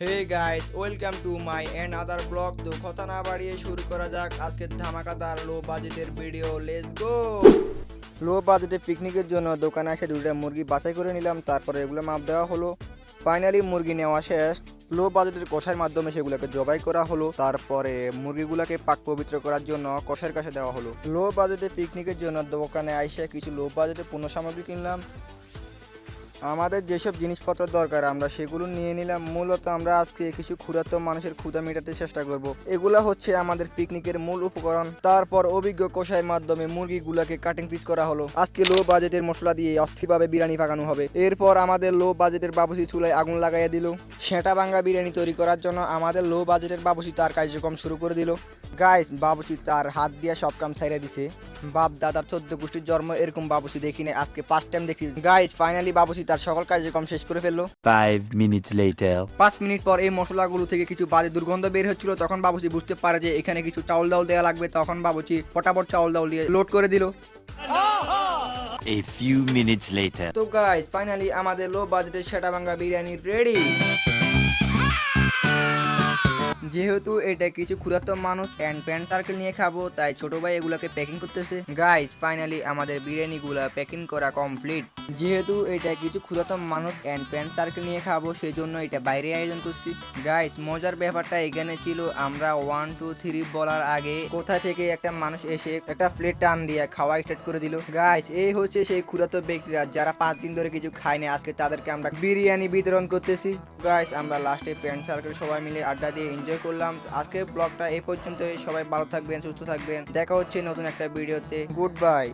Hey guys, welcome to my another blog. তো কথা না বাড়িয়ে শুরু করা যাক আজকের ধামাকাদার লো বাজেটের ভিডিও। Let's go. লো বাজেটে পিকনিকের জন্য দোকানে এসে দুটো মুরগি বাছাই করে নিলাম, তারপরে এগুলো মাপ দেওয়া হলো। ফাইনালি মুরগি নেওয়া শেষ। লো বাজেটের কষার মাধ্যমে সেগুলোকে জবাই করা হলো, তারপরে মুরগিগুলোকে পাক পবিত্র করার জন্য কষার কাছে দেওয়া হলো। লো বাজেটে পিকনিকের জন্য দোকানে এসে কিছু লো বাজেটে পণ্য সামগ্রী কিনলাম। আমাদের যেসব জিনিসপত্র দরকার আমরা সেগুলো নিয়ে নিলাম। মূলত আমরা আজকে কিছু ক্ষুধার্ত মানুষের ক্ষুধা মেটাতে চেষ্টা করব। এগুলা হচ্ছে আমাদের পিকনিকের মূল উপকরণ। তারপর অভিজ্ঞ কষাইয়ের মাধ্যমে মুরগিগুলাকে কাটিং পিস করা হলো। আজকে লো বাজেটের মশলা দিয়ে অস্থিরভাবে বিরিয়ানি পাকানো হবে। এরপর আমাদের লো বাজেটের বাবুসি চুলায় আগুন লাগাইয়া দিল। সেটা ভাঙ্গা বিরিয়ানি তৈরি করার জন্য আমাদের লো বাজেটের বাবুসি তার কার্যক্রম শুরু করে দিল। গাইস, বাবুসি তার হাত দিয়ে সব কাম ছাইড়া দিছে। বাপ দাদার 14 গোষ্ঠীর জন্ম এরকম বাবুসি দেখিনি, আজকে ফার্স্ট টাইম দেখছি। গাইস, ফাইনালি বাবুসি তার সকল কার্যক্রম শেষ করে ফেললো। 5 minutes later. 5 মিনিট পর এই মশলাগুলো থেকে কিছু বাজে দুর্গন্ধ বের হচ্ছিল। তখন বাবুসি বুঝতে পারে যে এখানে কিছু চাউল ডাউল দেওয়া লাগবে। তখন বাবুসি ফটাফট চাউল ডাউল দিয়ে লোড করে দিল। A few minutes later. তো গাইস, ফাইনালি আমাদের লো বাজেটের সেটা ভাঙ্গা বিরিয়ানি রেডি। যেহেতু এটা কিছু ক্ষুধার্ত মানুষ অ্যান্ড প্যান্ট সার্কেল নিয়ে খাবো, তাই ছোট ভাই এগুলোকে প্যাকিং করতেছে। গাইস, ফাইনালি আমাদের বিরিয়ানি গুলা প্যাকিং করা কমপ্লিট। যেহেতু এটা কিছু ক্ষুধার্ত মানুষ অ্যান্ড প্যান্ট সার্কেল নিয়ে খাবো, সেই জন্য এটা বাইরে আয়োজন করছি। গাইস, মজার ব্যাপারটা এখানে ছিল, আমরা 1 2 3 বলার আগে কোথা থেকে একটা মানুষ এসে একটা প্লেট টান দিয়ে খাওয়া স্টার্ট করে দিল। গাইস, এই হচ্ছে সেই ক্ষুধার্ত ব্যক্তিরা যারা 5 দিন ধরে কিছু খায়নি। আজকে তাদেরকে আমরা বিরিয়ানি বিতরণ করতেছি। গাইস, আমরা লাস্টে ফ্রেন্ড সার্কেল সবাই মিলে আড্ডা দিয়ে এনজয় করলাম। তো আজকের ব্লগটা এই পর্যন্তই। সবাই ভালো থাকবেন, সুস্থ থাকবেন। দেখা হচ্ছে নতুন একটা ভিডিওতে। Good bye.